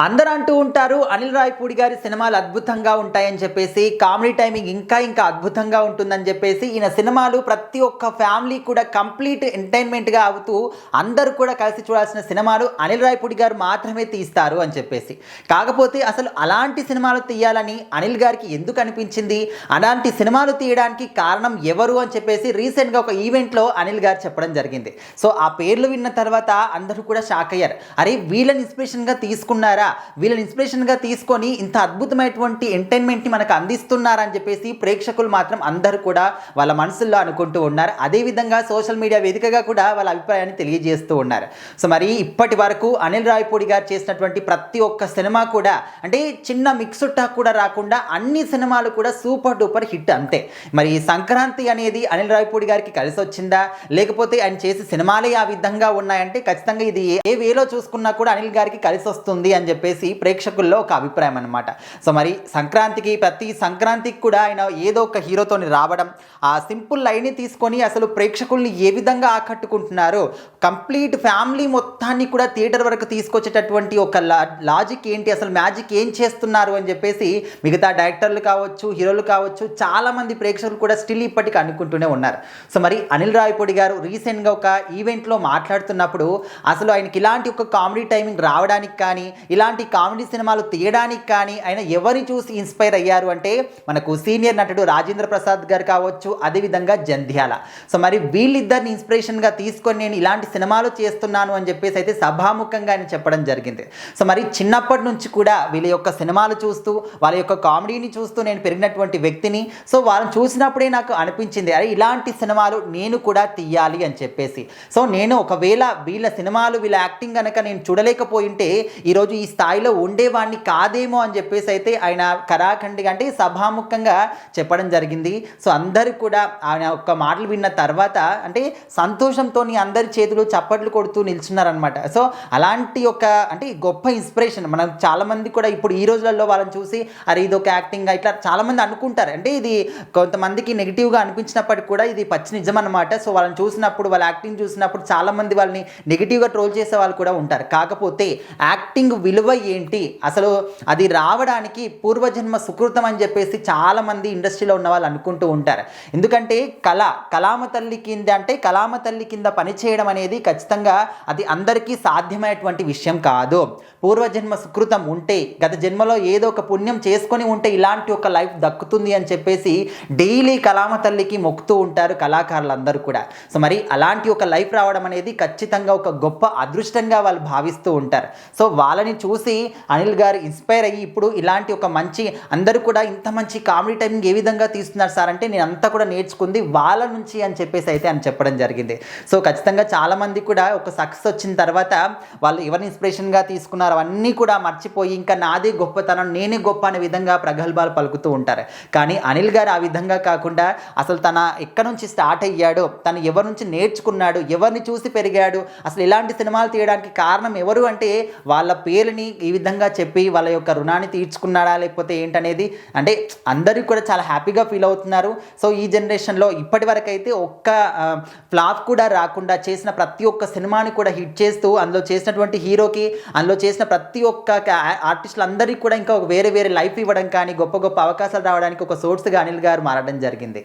అందరూ అంటూ ఉంటారు అనిల్ రావిపూడి గారి సినిమాలు అద్భుతంగా ఉంటాయని చెప్పేసి, కామెడీ టైమింగ్ ఇంకా అద్భుతంగా ఉంటుందని చెప్పేసి, ఈయన సినిమాలు ప్రతి ఒక్క ఫ్యామిలీ కూడా కంప్లీట్ ఎంటర్టైన్మెంట్గా అవుతూ అందరూ కూడా కలిసి చూడాల్సిన సినిమాలు అనిల్ రావిపూడి గారు మాత్రమే తీస్తారు అని చెప్పేసి. కాకపోతే అసలు అలాంటి సినిమాలు తీయాలని అనిల్ గారికి ఎందుకు అనిపించింది, అలాంటి సినిమాలు తీయడానికి కారణం ఎవరు అని చెప్పేసి రీసెంట్గా ఒక ఈవెంట్లో అనిల్ గారు చెప్పడం జరిగింది. సో ఆ పేర్లు విన్న తర్వాత అందరూ కూడా షాక్ అయ్యారు. అరే వీళ్ళని ఇన్స్పిరేషన్గా తీసుకున్నారా, వీళ్ళని ఇన్స్పిరేషన్గా తీసుకొని ఇంత అద్భుతమైనటువంటి ఎంటర్టైన్మెంట్ని మనకు అందిస్తున్నారని చెప్పేసి ప్రేక్షకులు మాత్రం అందరూ కూడా వాళ్ళ మనసుల్లో అనుకుంటూ ఉన్నారు. అదేవిధంగా సోషల్ మీడియా వేదికగా కూడా వాళ్ళ అభిప్రాయాన్ని తెలియజేస్తూ ఉన్నారు. సో మరి ఇప్పటి వరకు అనిల్ రావిపూడి గారు చేసినటువంటి ప్రతి ఒక్క సినిమా కూడా అంటే చిన్న మిక్స్ టాక్ కూడా రాకుండా అన్ని సినిమాలు కూడా సూపర్ డూపర్ హిట్ అంతే. మరి సంక్రాంతి అనేది అనిల్ రావిపూడి గారికి కలిసి వచ్చిందా, లేకపోతే ఆయన చేసే సినిమాలే ఆ విధంగా ఉన్నాయంటే ఖచ్చితంగా ఇది ఏ వేలో చూసుకున్నా కూడా అనిల్ గారికి కలిసి వస్తుంది అని చెప్పేసి ప్రేక్షకుల్లో ఒక అభిప్రాయం అనమాట. సో మరి ప్రతి సంక్రాంతికి కూడా ఆయన ఏదో ఒక హీరోతో రావడం, ఆ సింపుల్ లైన్ని తీసుకొని అసలు ప్రేక్షకుల్ని ఏ విధంగా ఆకట్టుకుంటున్నారు, కంప్లీట్ ఫ్యామిలీ మొత్తాన్ని కూడా థియేటర్ వరకు తీసుకొచ్చేటటువంటి ఒక లాజిక్ ఏంటి, అసలు మ్యాజిక్ ఏం చేస్తున్నారు అని చెప్పేసి మిగతా డైరెక్టర్లు కావచ్చు, హీరోలు కావచ్చు, చాలామంది ప్రేక్షకులు కూడా స్టిల్ ఇప్పటికీ అనుకుంటూనే ఉన్నారు. సో మరి అనిల్ రావిపూడి గారు రీసెంట్గా ఒక ఈవెంట్లో మాట్లాడుతున్నప్పుడు అసలు ఆయనకి ఇలాంటి ఒక కామెడీ టైమింగ్ రావడానికి కానీ, ఇలాంటి కామెడీ సినిమాలు తీయడానికి కానీ ఆయన ఎవరిని చూసి ఇన్స్పైర్ అయ్యారు అంటే మనకు సీనియర్ నటుడు రాజేంద్ర ప్రసాద్ గారు కావచ్చు, అదేవిధంగా జంధ్యాల. సో మరి వీళ్ళిద్దరిని ఇన్స్పిరేషన్గా తీసుకొని నేను ఇలాంటి సినిమాలు చేస్తున్నాను అని చెప్పేసి అయితే సభాముఖంగా ఆయన చెప్పడం జరిగింది. సో మరి చిన్నప్పటి నుంచి కూడా వీళ్ళ యొక్క సినిమాలు చూస్తూ వాళ్ళ యొక్క కామెడీని చూస్తూ నేను పెరిగినటువంటి వ్యక్తిని. సో వాళ్ళని చూసినప్పుడే నాకు అనిపించింది అరే ఇలాంటి సినిమాలు నేను కూడా తీయాలి అని చెప్పేసి. సో నేను ఒకవేళ వీళ్ళ సినిమాలు వీళ్ళ యాక్టింగ్ కనుక నేను చూడలేకపోయింటే ఈరోజు ఈ స్థాయిలో ఉండేవాడిని కాదేమో అని చెప్పేసి అయితే ఆయన కరాఖండిగా అంటే సభాముఖంగా చెప్పడం జరిగింది. సో అందరూ కూడా ఆయన ఒక్క మాటలు విన్న తర్వాత అంటే సంతోషంతో అందరి చేతులు చప్పట్లు కొడుతూ నిల్చున్నారనమాట. సో అలాంటి ఒక అంటే గొప్ప ఇన్స్పిరేషన్ మనం చాలామంది కూడా ఇప్పుడు ఈ రోజులలో వాళ్ళని చూసి అరే ఇది ఒక యాక్టింగ్ ఇట్లా చాలామంది అనుకుంటారు. అంటే ఇది కొంతమందికి నెగిటివ్గా అనిపించినప్పటికీ కూడా ఇది పచ్చి నిజం అనమాట. సో వాళ్ళని చూసినప్పుడు వాళ్ళ యాక్టింగ్ చూసినప్పుడు చాలామంది వాళ్ళని నెగిటివ్గా ట్రోల్ చేసే వాళ్ళు కూడా ఉంటారు. కాకపోతే యాక్టింగ్ విలువ ఏంటి, అసలు అది రావడానికి పూర్వజన్మ సుకృతం అని చెప్పేసి చాలామంది ఇండస్ట్రీలో ఉన్న వాళ్ళు అనుకుంటూ ఉంటారు. ఎందుకంటే కళామ తల్లి కింద అంటే కళామ తల్లి కింద పనిచేయడం అనేది ఖచ్చితంగా అది అందరికీ సాధ్యమైనటువంటి విషయం కాదు. పూర్వజన్మ సుకృతం ఉంటే, గత జన్మలో ఏదో ఒక పుణ్యం చేసుకొని ఉంటే ఇలాంటి ఒక లైఫ్ దక్కుతుంది అని చెప్పేసి డైలీ కళామ తల్లికి మొక్కుతూ ఉంటారు కళాకారులందరూ కూడా. సో మరి అలాంటి ఒక లైఫ్ రావడం అనేది ఖచ్చితంగా ఒక గొప్ప అదృష్టంగా వాళ్ళు భావిస్తూ ఉంటారు. సో వాళ్ళని చూసి అనిల్ గారు ఇన్స్పైర్ అయ్యి ఇప్పుడు ఇలాంటి ఒక మంచి అందరూ కూడా ఇంత మంచి కామెడీ టైమింగ్ ఏ విధంగా తీస్తున్నారు సార్ అంటే నేను అంతా కూడా నేర్చుకుంది వాళ్ళ నుంచి అని చెప్పేసి అయితే అని చెప్పడం జరిగింది. సో ఖచ్చితంగా చాలామంది కూడా ఒక సక్సెస్ వచ్చిన తర్వాత వాళ్ళు ఎవరిని ఇన్స్పిరేషన్గా తీసుకున్నారు అవన్నీ కూడా మర్చిపోయి ఇంకా నాదే గొప్పతనం నేనే గొప్ప అనే విధంగా ప్రగల్భాలు పలుకుతూ ఉంటారు. కానీ అనిల్ గారు ఆ విధంగా కాకుండా అసలు తన ఎక్కడి నుంచి స్టార్ట్ అయ్యాడో, తను ఎవరి నుంచి నేర్చుకున్నాడు, ఎవరిని చూసి పెరిగాడు, అసలు ఇలాంటి సినిమాలు తీయడానికి కారణం ఎవరు అంటే వాళ్ళ పేరుని ఈ విధంగా చెప్పి వాళ్ళ యొక్క రుణాన్ని తీర్చుకున్నాడా లేకపోతే ఏంటనేది అంటే అందరూ కూడా చాలా హ్యాపీగా ఫీల్ అవుతున్నారు. సో ఈ జనరేషన్లో ఇప్పటి వరకు అయితే ఒక్క ఫ్లాప్ కూడా రాకుండా చేసిన ప్రతి ఒక్క సినిమాని కూడా హిట్ చేస్తూ అందులో చేసినటువంటి హీరోకి అందులో చేసిన ప్రతి ఒక్క ఆర్టిస్టులందరికీ కూడా ఇంకా వేరే లైఫ్ ఇవ్వడం కానీ గొప్ప గొప్ప అవకాశాలు రావడానికి ఒక సోర్స్గా అనిల్ గారు మారడం జరిగింది.